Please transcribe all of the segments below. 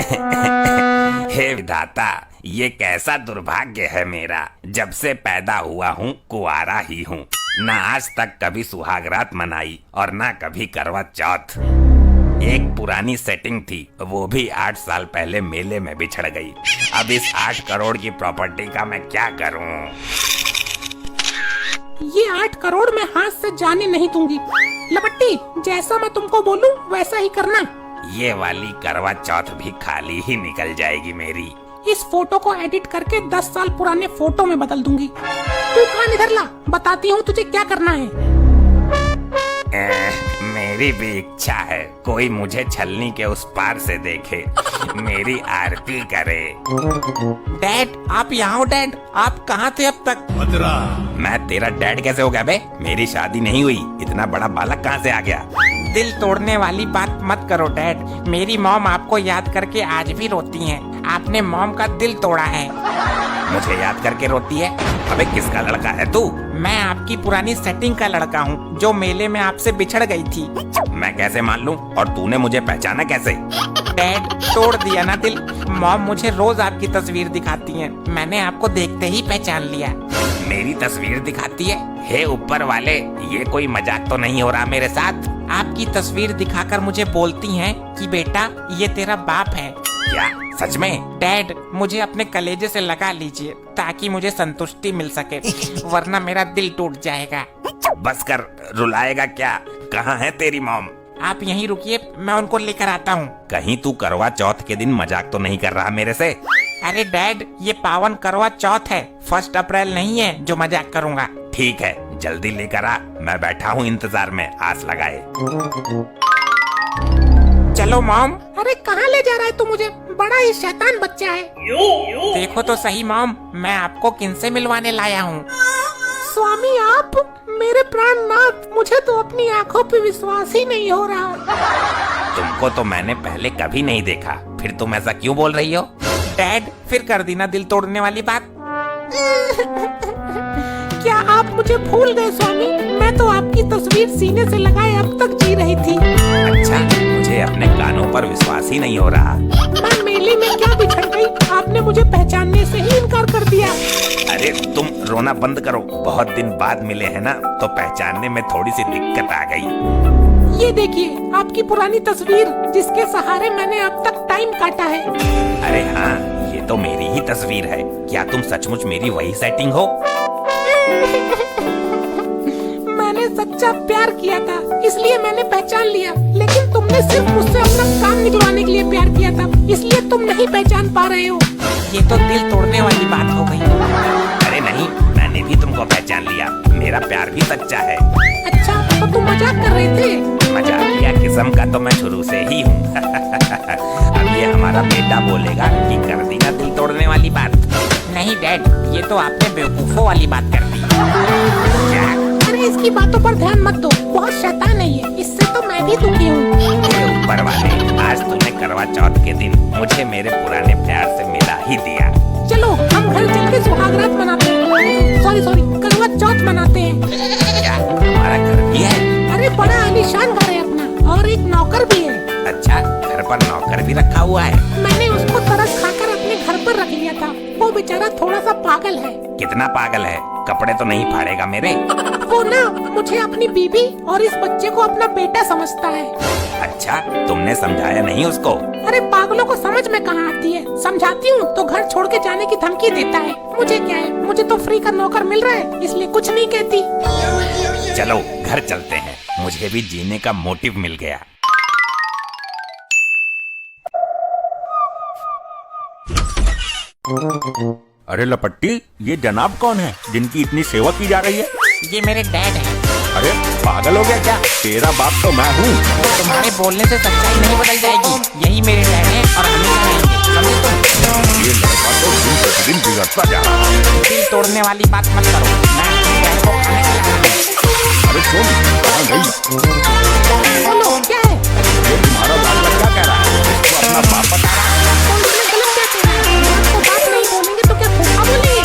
हे विधाता, ये कैसा दुर्भाग्य है मेरा। जब से पैदा हुआ हूँ कुआरा ही हूँ। ना आज तक कभी सुहागरात मनाई और ना कभी करवा चौथ। एक पुरानी सेटिंग थी, वो भी 8 साल पहले मेले में बिछड़ गई। अब इस 8 करोड़ की प्रॉपर्टी का मैं क्या करूँ? ये 8 करोड़ मैं हाथ से जाने नहीं दूंगी। लपट्टी, जैसा मैं तुमको बोलूं वैसा ही करना। ये वाली करवा चौथ भी खाली ही निकल जाएगी मेरी। इस फोटो को एडिट करके 10 साल पुराने फोटो में बदल दूंगी। तू कान इधर ला, बताती हूँ तुझे क्या करना है। मेरी भी इच्छा है कोई मुझे छलनी के उस पार से देखे, मेरी आरती करे। डैड, आप यहाँ हो? डैड, आप कहाँ थे अब तक? मैं तेरा डैड कैसे हो गया बे? मेरी शादी नहीं हुई, इतना बड़ा बालक कहाँ से आ गया? दिल तोड़ने वाली बात मत करो डैड। मेरी मॉम आपको याद करके आज भी रोती हैं। आपने मॉम का दिल तोड़ा है। मुझे याद करके रोती है? अबे किसका लड़का है तू? मैं आपकी पुरानी सेटिंग का लड़का हूँ जो मेले में आपसे बिछड़ गई थी। मैं कैसे मान लूं? और तूने मुझे पहचाना कैसे? डैड, तोड़ दिया ना दिल। मॉम मुझे रोज आपकी तस्वीर दिखाती हैं। मैंने आपको देखते ही पहचान लिया। मेरी तस्वीर दिखाती है? हे ऊपर वाले, ये कोई मजाक तो नहीं हो रहा मेरे साथ? आपकी तस्वीर दिखाकर मुझे बोलती हैं कि बेटा ये तेरा बाप है। क्या सच में? डैड, मुझे अपने कलेजे से लगा लीजिए ताकि मुझे संतुष्टि मिल सके, वरना मेरा दिल टूट जाएगा। बस कर, रुलाएगा क्या? कहाँ है तेरी मॉम? आप यहीं रुकिए, मैं उनको लेकर आता हूँ। कहीं तू करवा चौथ के दिन मजाक तो नहीं कर रहा मेरे से? अरे डैड, ये पावन करवा चौथ है, 1 अप्रैल नहीं है जो मजाक करूँगा। ठीक है, जल्दी लेकर आ, मैं बैठा हूँ इंतजार में आस लगाए। चलो मॉम। अरे कहाँ ले जा रहा है तू मुझे? बड़ा ही शैतान बच्चा है। देखो तो सही मॉम, मैं आपको किनसे मिलवाने लाया हूँ। स्वामी आप, मेरे प्राणनाथ, मुझे तो अपनी आंखों पे विश्वास ही नहीं हो रहा। तुमको तो मैंने पहले कभी नहीं देखा, फिर तुम ऐसा क्यों बोल रही हो? डैड, फिर कर दी ना दिल तोड़ने वाली बात। क्या आप मुझे भूल गए स्वामी? मैं तो आपकी तस्वीर सीने से लगाए अब तक जी रही थी। अच्छा, मुझे अपने कानों पर विश्वास ही नहीं हो रहा। मैं मेले में क्या बिछड़ गई, आपने मुझे पहचानने से ही इनकार कर दिया। अरे तुम रोना बंद करो, बहुत दिन बाद मिले हैं ना, तो पहचानने में थोड़ी सी दिक्कत आ गई। ये देखिए आपकी पुरानी तस्वीर, जिसके सहारे मैंने अब तक टाइम काटा है। अरे हाँ, ये तो मेरी ही तस्वीर है। क्या तुम सचमुच मेरी वही सेटिंग हो? मैंने सच्चा प्यार किया था, इसलिए मैंने पहचान लिया, लेकिन तुमने सिर्फ मुझसे अपना काम निकलवाने के लिए प्यार किया था, इसलिए तुम नहीं पहचान पा रहे हो। ये तो दिल तोड़ने वाली बात हो गई। अरे नहीं, मैंने भी तुमको पहचान लिया, मेरा प्यार भी सच्चा है। अच्छा, तो तुम मजाक कर रहे थे? मजाकिया किस्म का तो मैं शुरू से ही हूँ। अब ये हमारा बेटा बोलेगा कि कर दी ना दिल तोड़ने वाली बात। नहीं डैड, ये तो आपने बेवकूफों वाली बात कर दी। क्या? अरे इसकी बातों पर ध्यान मत दो, बहुत शैतान है ये, इससे तो मैं भी दुखी हूँ। ऊपर वाले, आज तूने करवा चौथ के दिन मुझे मेरे पुराने प्यार से मिला ही दिया। चलो हम घर चल के सुहागरात मनाते हैं। सॉरी, करवा चौथ मनाते हैं। क्या हमारा घर भी है? अरे बड़ा आलीशान घर है अपना, और एक नौकर भी है। अच्छा, घर पर नौकर भी रखा हुआ है? मैंने उसको तरस खाकर अपने घर पर रख लिया था। वो बेचारा थोड़ा सा पागल है। कितना पागल है? कपड़े तो नहीं फाड़ेगा मेरे? वो ना मुझे अपनी बीबी और इस बच्चे को अपना बेटा समझता है। अच्छा, तुमने समझाया नहीं उसको? अरे पागलों को समझ में कहाँ आती है, समझाती हूँ तो घर छोड़ के जाने की धमकी देता है। मुझे क्या है, मुझे तो फ्री का नौकर मिल रहा है, इसलिए कुछ नहीं कहती। चलो घर चलते हैं, मुझे भी जीने का मोटिव मिल गया। अरे लपट्टी, ये जनाब कौन है जिनकी इतनी सेवा की जा रही है? ये मेरे डैड हैं। अरे पागल हो गया क्या? तेरा बाप तो मैं हूँ। तुम्हारे बोलने से सच्चाई नहीं बदल जाएगी। यही मेरे डैड हैं और हमेशा रहेंगे, समझे तुम? ये लड़का तो दिन प्रतिदिन बिगड़ता जा रहा है। दिल तोड़ने वाली बात मत करो, मैं अपने डैड को खाने के लाया हूँ। अरे सुन, कहाँ गई? बोलो क्या है? ये तुम्हारा बाप क्या कह रहा है? इसको अपना बाप बता रहा है। बात नहीं बोलेंगे तो क्या फूफा बोलेंगे?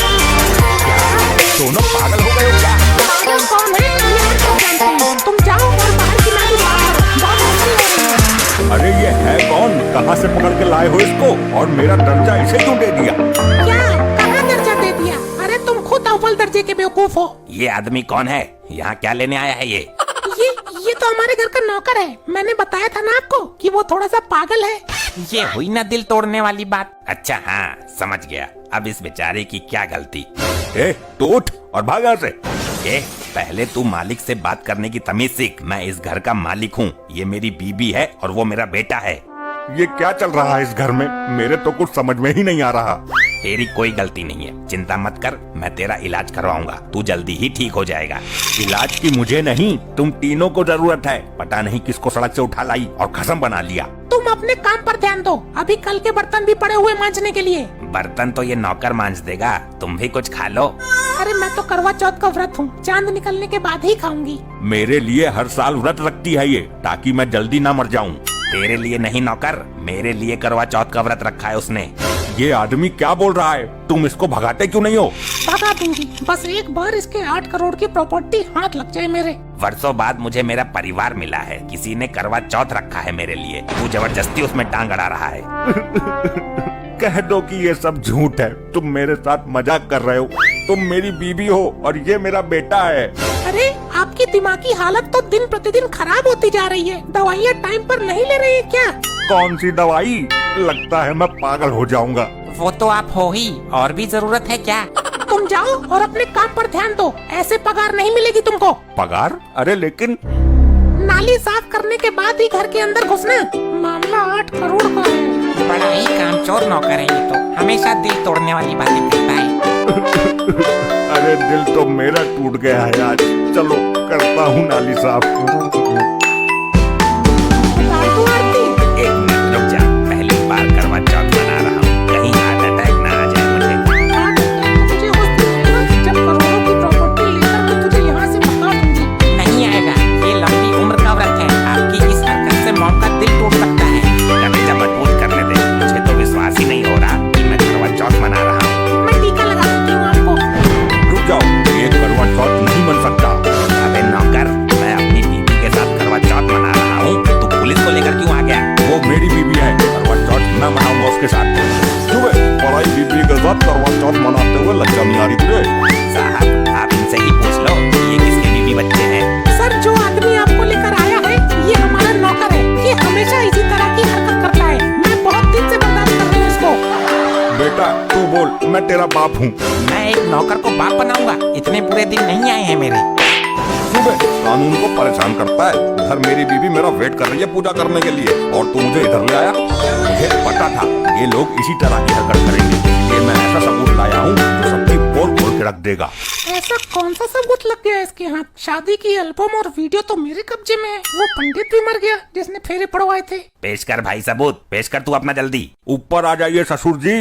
दोनों पागल हो गए हो क्या? पागल कौन है? तुम जाओ और बाहर की नाली बाहर। अरे ये है कौन? कहाँ कहाँ से पकड़ के लाए हो इसको, और मेरा दर्जा इसे क्यों दे दिया? क्या? कहाँ दर्जा दे दिया? अरे तुम खुद अव्वल दर्जे के बेवकूफ हो। ये आदमी कौन है? यहाँ क्या लेने आया है ये? ये तो हमारे घर का नौकर है। मैंने बताया था ना आपको कि वो थोड़ा सा पागल है। ये हुई ना दिल तोड़ने वाली बात। अच्छा हाँ, समझ गया। अब इस बेचारे की क्या गलती? ए, तो उठ और भाग यहाँ से। पहले तू मालिक से बात करने की तमीज सीख। मैं इस घर का मालिक हूँ, ये मेरी बीबी है और वो मेरा बेटा है। ये क्या चल रहा है इस घर में? मेरे तो कुछ समझ में ही नहीं आ रहा। तेरी कोई गलती नहीं है, चिंता मत कर, मैं तेरा इलाज करवाऊंगा, तू जल्दी ही ठीक हो जाएगा। इलाज की मुझे नहीं, तुम तीनों को जरूरत है। पता नहीं किसको सड़क से उठा लाई और खसम बना लिया। तुम अपने काम पर ध्यान दो, अभी कल के बर्तन भी पड़े हुए मांजने के लिए। बर्तन तो ये नौकर मांज देगा, तुम भी कुछ खा लो। अरे मैं तो करवा चौथ का व्रत हूँ, चांद निकलने के बाद ही खाऊंगी। मेरे लिए हर साल व्रत रखती है ये, ताकि मैं जल्दी ना मर जाऊं। तेरे लिए नहीं नौकर, मेरे लिए करवा चौथ का व्रत रखा है उसने। ये आदमी क्या बोल रहा है? तुम इसको भगाते क्यों नहीं हो? भगा दूंगी, बस एक बार इसके 8 करोड़ की प्रॉपर्टी हाथ लग जाए मेरे। वर्षों बाद मुझे मेरा परिवार मिला है, किसी ने करवा चौथ रखा है मेरे लिए, तू जबरदस्ती उसमें टांग अड़ा रहा है। कह दो कि ये सब झूठ है, तुम मेरे साथ मजाक कर रहे हो। तुम मेरी बीबी हो और ये मेरा बेटा है। अरे आपकी दिमागी हालत तो दिन प्रतिदिन खराब होती जा रही है। दवाइयाँ टाइम पर नहीं ले रही है क्या? कौन सी दवाई? लगता है मैं पागल हो जाऊंगा। वो तो आप हो ही, और भी जरूरत है क्या? तुम जाओ और अपने काम पर ध्यान दो, ऐसे पगार नहीं मिलेगी तुमको। पगार? अरे लेकिन नाली साफ करने के बाद ही घर के अंदर घुसना। मामला 8 करोड़ का है। बड़ा ही कामचोर नौकर है ये तो, हमेशा दिल तोड़ने वाली बातें करता है। अरे दिल तो मेरा टूट गया है आज। चलो करता हूँ नाली साफ। एक मिनट रुक जा, पहली बार करवा चौथ मना रहा हूँ, कहीं हार्ट अटैक ना आ जाए मुझे। मुझे उस दिन जब करोड़ों की प्रॉपर्टी लेकर मैं तुझे यहाँ से भगा दूंगी। नहीं आएगा, ये लंबी उम्र का व्रत है, आपकी इस हरकत से मौत का दिल टूट सकता है। कलेजा मजबूत करने दे, मुझे तो विश्वास ही नहीं हो रहा कि मैं करवा चौथ मना रहा हूँ। मैं टीका लगा देती हूँ आपको। रुक जाओ, ये करवा चौथ नहीं बन सकता। अबे नौकर, मैं अपनी बीबी के साथ करवा चौथ मना रहा हूँ, तू पुलिस को लेकर क्यों आ गया? वो मेरी बीबी है, करवा चौथ मैं मनाऊंगा उसके साथ। सुबह पराई बीबी के साथ करवा चौथ मनाते हुए लज्जा नहीं आ रही तुझे? साहब आप इनसे ही पूछ लो कि ये किसके बीबी बच्चे हैं। सर, जो आदमी आपको लेकर आया है ये हमारा नौकर है। ये हमेशा इसी तरह की हरकत करता है, मैं बहुत दिन से बर्दाश्त कर रही हूँ इसको। बेटा तू बोल, मैं तेरा बाप हूँ। मैं एक नौकर को बाप बनाऊंगा, इतने बुरे दिन नहीं आए हैं मेरे। सुबह कानून को परेशान करता है, उधर मेरी बीबी मेरा वेट कर रही है पूजा करने के लिए, और तू मुझे इधर ले आया। मुझे पता था ये लोग इसी तरह की हरकत करेंगे, इसलिए मैं ऐसा सबूत लाया हूँ जो सबकी पोल खोल के रख देगा। ऐसा कौन सा सबूत लग गया इसके हाथ? शादी की एल्बम और वीडियो तो मेरे कब्जे में है। वो पंडित भी मर गया जिसने फेरे पड़वाए थे। पेश कर भाई सबूत, पेश कर तू अपना जल्दी। ऊपर आ जाइए ससुर जी।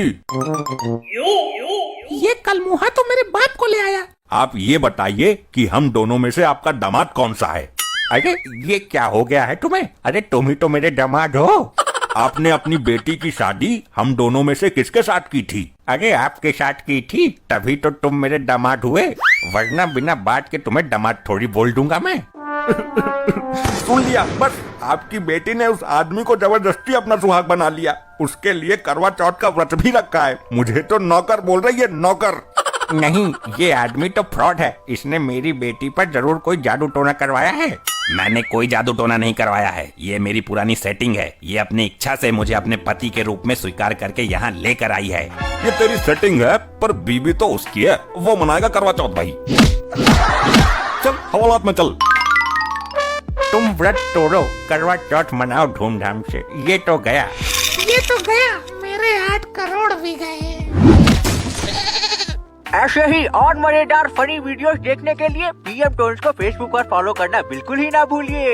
ये कलमुहा तो मेरे बाप को ले आया। आप ये बताइए कि हम दोनों में से आपका दामाद कौन सा है? अरे ये क्या हो गया है तुम्हें? अरे तुम ही तो मेरे दामाद हो। आपने अपनी बेटी की शादी हम दोनों में से किसके साथ की थी? अरे आपके साथ की थी, तभी तो तुम मेरे दामाद हुए, वरना बिना बात के तुम्हें दामाद थोड़ी बोल दूंगा मैं। सुन लिया, बस आपकी बेटी ने उस आदमी को जबरदस्ती अपना सुहाग बना लिया, उसके लिए करवा चौथ का व्रत भी रखा है। मुझे तो नौकर बोल रही है, नौकर। नहीं, ये आदमी तो फ्रॉड है, इसने मेरी बेटी पर जरूर कोई जादू टोना करवाया है। मैंने कोई जादू टोना नहीं करवाया है, ये मेरी पुरानी सेटिंग है। ये अपनी इच्छा से मुझे अपने पति के रूप में स्वीकार करके यहाँ लेकर आई है। ये तेरी सेटिंग है, पर बीबी तो उसकी है, वो मनाएगा करवा चौथ भाई। चल हवालात में चल। तुम व्रत तोड़ो, करवा चौथ मनाओ धूमधाम से। ये तो गया, मेरे 8 करोड़ भी गए। ऐसे ही और मजेदार फनी वीडियोस देखने के लिए पीएम टोन्स को फेसबुक पर फॉलो करना बिल्कुल ही ना भूलिए।